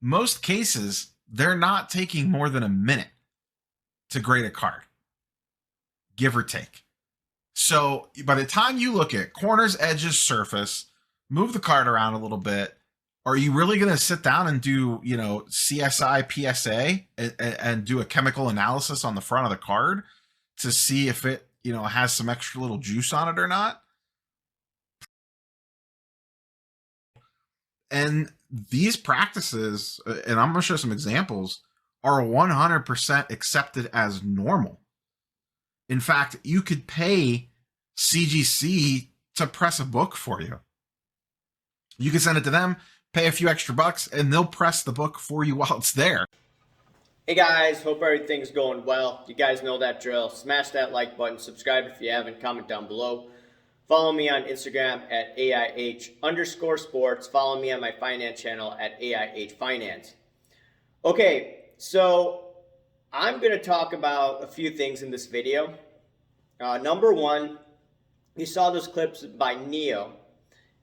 most cases, they're not taking more than a minute to grade a card, give or take. So by the time you look at corners, edges, surface, move the card around a little bit, are you really going to sit down and do, CSI, PSA, and do a chemical analysis on the front of the card to see if it, has some extra little juice on it or not? And these practices, and I'm going to show some examples, are 100% accepted as normal. In fact, you could pay CGC to press a book for you. You can send it to them, pay a few extra bucks, and they'll press the book for you while it's there. Hey guys, hope everything's going well. You guys know that drill. Smash that like button, subscribe if you haven't, comment down below. Follow me on Instagram at AIH_sports. Follow me on my finance channel at AIH Finance. Okay, so I'm going to talk about a few things in this video. Number one, you saw those clips by Neo,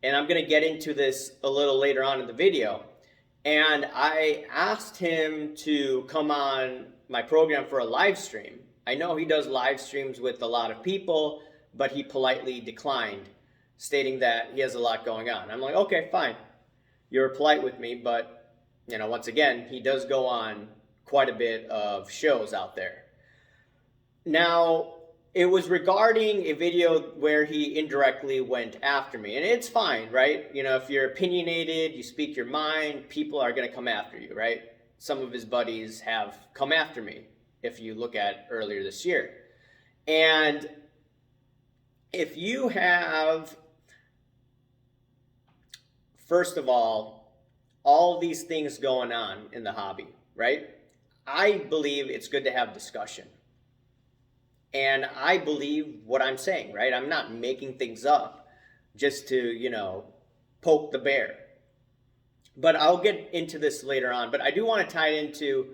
and I'm going to get into this a little later on in the video. And I asked him to come on my program for a live stream. I know he does live streams with a lot of people, but he politely declined, stating that he has a lot going on. I'm like, okay, fine. You're polite with me, but, once again, he does go on quite a bit of shows out there. Now, it was regarding a video where he indirectly went after me. And it's fine, right? If you're opinionated, you speak your mind, people are going to come after you, right? Some of his buddies have come after me, if you look at earlier this year. And if you have, first of all these things going on in the hobby, right? I believe it's good to have discussion. And I believe what I'm saying, right? I'm not making things up just to, poke the bear. But I'll get into this later on. But I do want to tie it into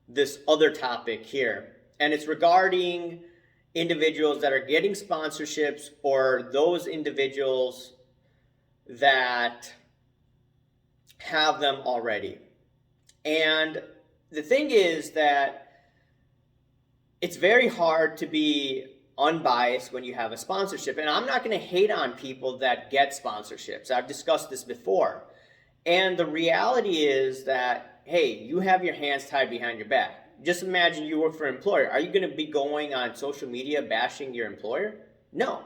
this other topic here. And it's regarding individuals that are getting sponsorships, or those individuals that have them already. And the thing is that it's very hard to be unbiased when you have a sponsorship. And I'm not going to hate on people that get sponsorships. I've discussed this before. And the reality is that, hey, you have your hands tied behind your back. Just imagine you work for an employer. Are you going to be going on social media bashing your employer? No,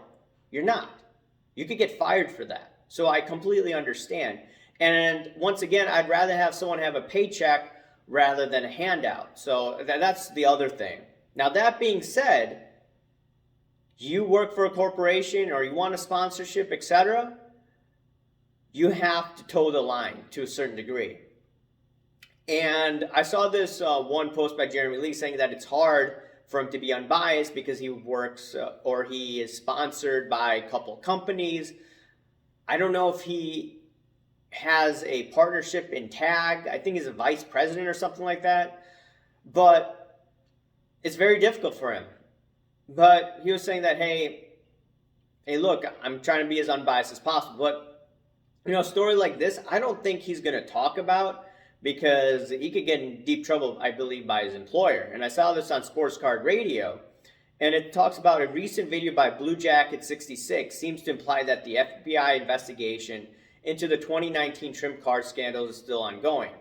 you're not. You could get fired for that. So I completely understand. And once again, I'd rather have someone have a paycheck rather than a handout. So that's the other thing. Now, that being said, you work for a corporation or you want a sponsorship, etc., you have to toe the line to a certain degree. And I saw this one post by Jeremy Lee saying that it's hard for him to be unbiased because he works or he is sponsored by a couple companies. I don't know if he has a partnership in TAG. I think he's a vice president or something like that. But it's very difficult for him. But he was saying that, hey, look, I'm trying to be as unbiased as possible. But, a story like this, I don't think he's going to talk about because he could get in deep trouble, I believe, by his employer. And I saw this on Sports Card Radio. And it talks about a recent video by Blue Jacket 66 seems to imply that the FBI investigation into the 2019 trim card scandal is still ongoing.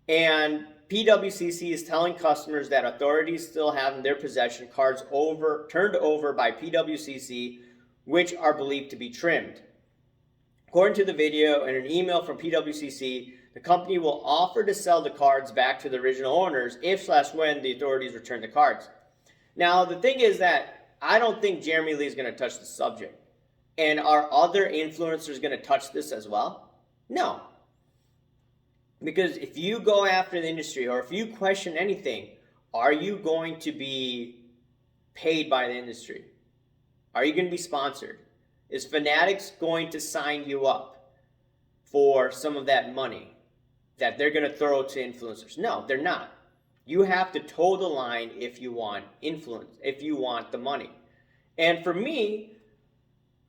And PWCC is telling customers that authorities still have in their possession cards turned over by PWCC, which are believed to be trimmed. According to the video and an email from PWCC, the company will offer to sell the cards back to the original owners if/when the authorities return the cards. Now, the thing is that I don't think Jeremy Lee is going to touch the subject. And are other influencers going to touch this as well? No. Because if you go after the industry or if you question anything, are you going to be paid by the industry? Are you going to be sponsored? Is Fanatics going to sign you up for some of that money that they're going to throw to influencers? No, they're not. You have to toe the line if you want influence, if you want the money. And for me,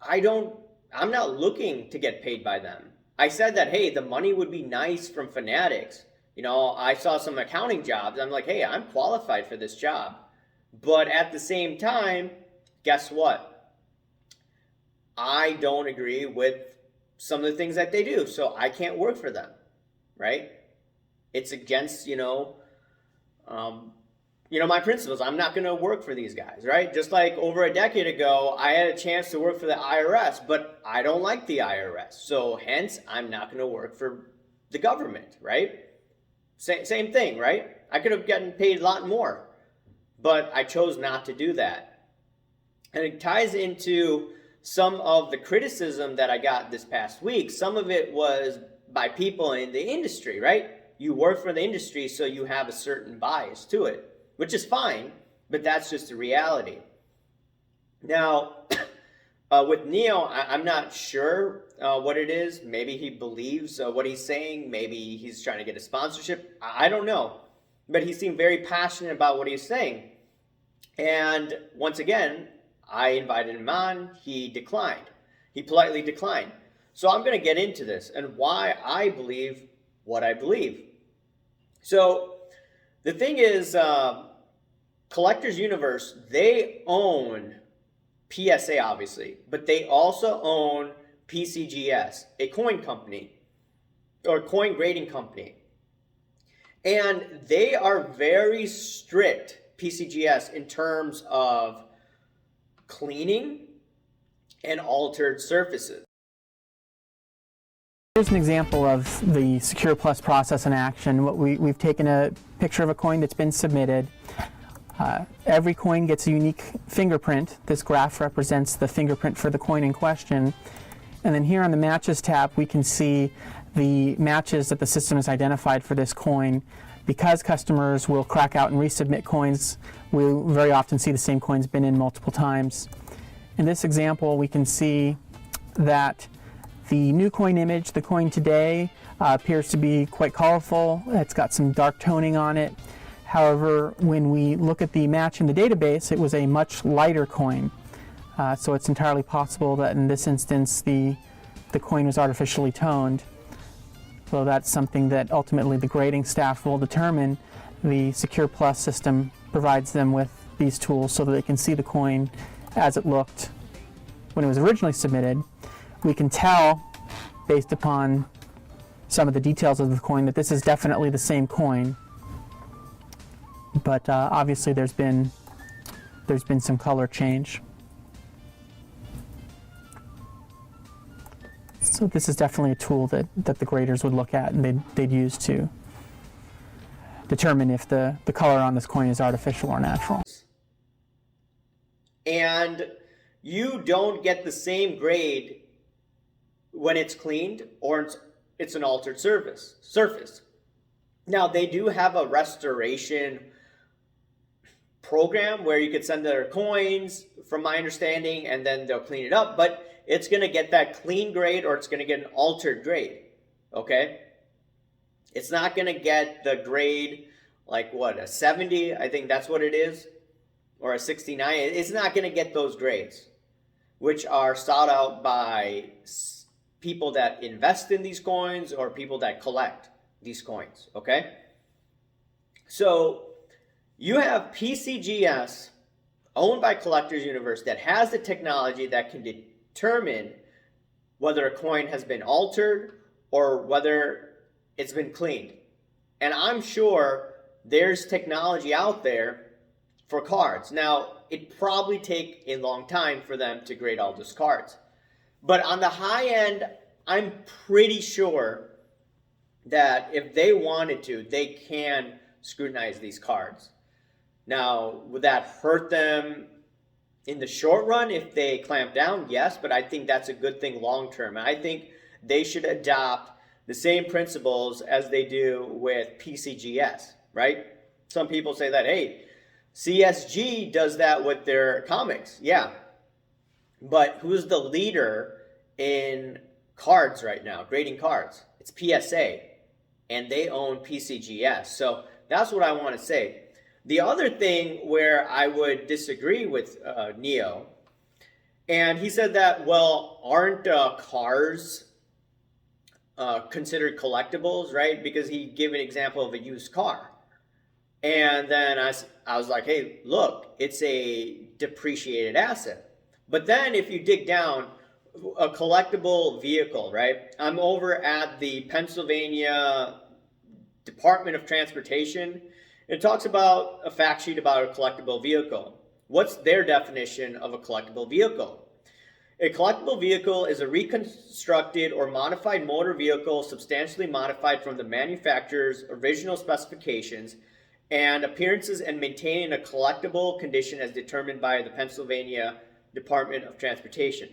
I'm not looking to get paid by them. I said that, hey, the money would be nice from Fanatics. You know, I saw some accounting jobs. I'm like, hey, I'm qualified for this job. But at the same time, guess what? I don't agree with some of the things that they do, so I can't work for them, right? It's against, um, my principles. I'm not going to work for these guys, right? Just like over a decade ago, I had a chance to work for the IRS, but I don't like the IRS. So hence, I'm not going to work for the government, right? Same thing, right? I could have gotten paid a lot more, but I chose not to do that. And it ties into some of the criticism that I got this past week. Some of it was by people in the industry, right? You work for the industry, so you have a certain bias to it, which is fine, but that's just the reality. Now, with Neo, I'm not sure what it is. Maybe he believes what he's saying. Maybe he's trying to get a sponsorship. I don't know. But he seemed very passionate about what he's saying. And once again, I invited him on. He declined. He politely declined. So I'm going to get into this and why I believe what I believe. So the thing is, Collectors Universe, they own PSA, obviously, but they also own PCGS, a coin company or coin grading company. And they are very strict, PCGS, in terms of cleaning and altered surfaces. Here's an example of the Secure Plus process in action. We've taken a picture of a coin that's been submitted. Every coin gets a unique fingerprint. This graph represents the fingerprint for the coin in question. And then here on the Matches tab, we can see the matches that the system has identified for this coin. Because customers will crack out and resubmit coins, we'll very often see the same coins bin in multiple times. In this example, we can see that the new coin image, the coin today, appears to be quite colorful. It's got some dark toning on it. However, when we look at the match in the database, it was a much lighter coin. So it's entirely possible that in this instance, the coin was artificially toned. So that's something that ultimately the grading staff will determine. The Secure Plus system provides them with these tools so that they can see the coin as it looked when it was originally submitted. We can tell, based upon some of the details of the coin, that this is definitely the same coin. But obviously there's been some color change. So this is definitely a tool that the graders would look at and they'd use to determine if the color on this coin is artificial or natural. And you don't get the same grade when it's cleaned or it's an altered surface. Now, they do have a restoration program where you could send their coins, from my understanding, and then they'll clean it up, but it's going to get that clean grade or it's going to get an altered grade, okay? It's not going to get the grade like what, a 70, I think that's what it is, or a 69. It's not going to get those grades, which are sought out by people that invest in these coins or people that collect these coins, okay? So you have PCGS owned by Collectors Universe that has the technology that can determine whether a coin has been altered or whether it's been cleaned. And I'm sure there's technology out there for cards. Now, it'd probably take a long time for them to grade all those cards. But on the high end, I'm pretty sure that if they wanted to, they can scrutinize these cards. Now, would that hurt them in the short run if they clamp down? Yes, but I think that's a good thing long term. I think they should adopt the same principles as they do with PCGS, right? Some people say that, hey, CSG does that with their comics. Yeah. But who's the leader in cards right now, grading cards? It's PSA, and they own PCGS. So that's what I want to say. The other thing where I would disagree with Neo, and he said that, well, aren't cars considered collectibles, right? Because he gave an example of a used car. And then I was like, hey, look, it's a depreciated asset. But then if you dig down, a collectible vehicle, right? I'm over at the Pennsylvania Department of Transportation. It talks about a fact sheet about a collectible vehicle. What's their definition of a collectible vehicle? A collectible vehicle is a reconstructed or modified motor vehicle substantially modified from the manufacturer's original specifications and appearances and maintained in a collectible condition as determined by the Pennsylvania Department of Transportation.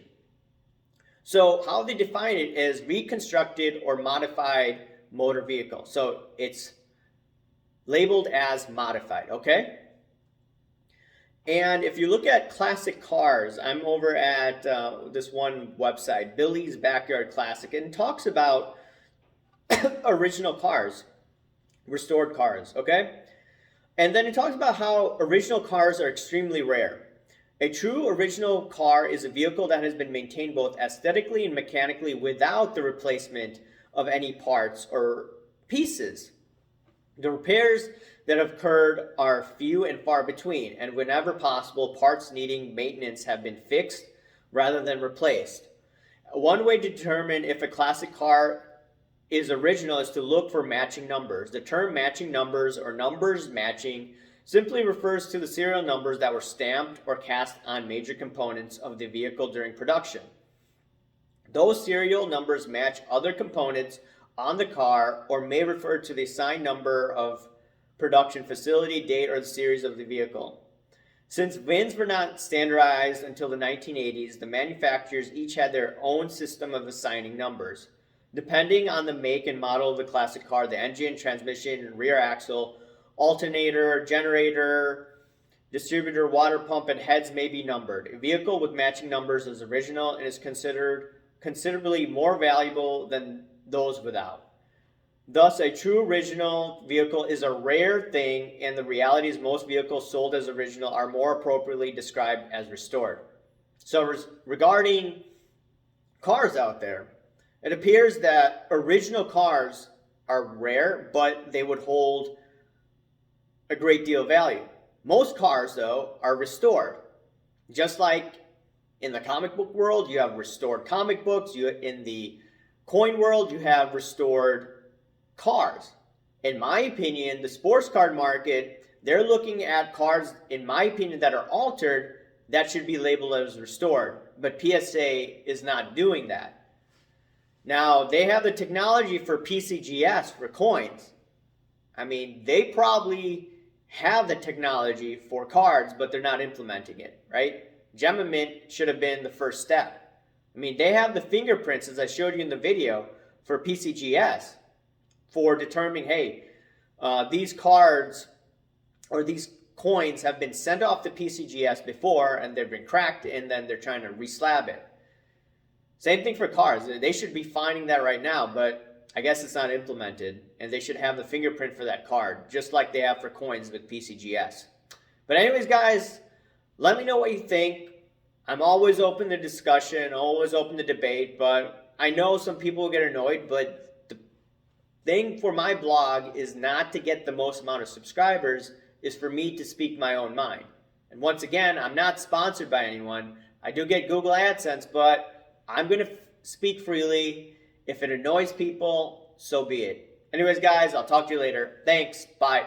So how they define it is reconstructed or modified motor vehicle. So it's labeled as modified, okay? And if you look at classic cars, I'm over at this one website, Billy's Backyard Classic, and it talks about original cars, restored cars, okay? And then it talks about how original cars are extremely rare. A true original car is a vehicle that has been maintained both aesthetically and mechanically without the replacement of any parts or pieces. The repairs that have occurred are few and far between, and whenever possible, parts needing maintenance have been fixed rather than replaced. One way to determine if a classic car is original is to look for matching numbers. The term matching numbers or numbers matching simply refers to the serial numbers that were stamped or cast on major components of the vehicle during production. Those serial numbers match other components on the car or may refer to the assigned number of production facility, date, or the series of the vehicle. Since VINs were not standardized until the 1980s, the manufacturers each had their own system of assigning numbers. Depending on the make and model of the classic car, the engine, transmission, rear axle, alternator, generator, distributor, water pump, and heads may be numbered. A vehicle with matching numbers is original and is considered considerably more valuable than those without. Thus, a true original vehicle is a rare thing, and the reality is most vehicles sold as original are more appropriately described as restored. So regarding cars out there, it appears that original cars are rare, but they would hold a great deal of value. Most cars, though, are restored. Just like in the comic book world, you have restored comic books. In the coin world, you have restored cars. In my opinion, the sports card market, they're looking at cars, in my opinion, that are altered that should be labeled as restored. But PSA is not doing that. Now, they have the technology for PCGS for coins. I mean, they probably have the technology for cards, but they're not implementing it, right? Gemma Mint should have been the first step. I mean, they have the fingerprints, as I showed you in the video, for PCGS for determining, hey, these cards or these coins have been sent off to PCGS before and they've been cracked and then they're trying to reslab it. Same thing for cars. They should be finding that right now, but I guess it's not implemented, and they should have the fingerprint for that card, just like they have for coins with PCGS. But anyways, guys, let me know what you think. I'm always open to discussion, always open to debate, but I know some people will get annoyed, but the thing for my blog is not to get the most amount of subscribers, is for me to speak my own mind. And once again, I'm not sponsored by anyone. I do get Google AdSense, but I'm going to speak freely. If it annoys people, so be it. Anyways, guys, I'll talk to you later. Thanks. Bye.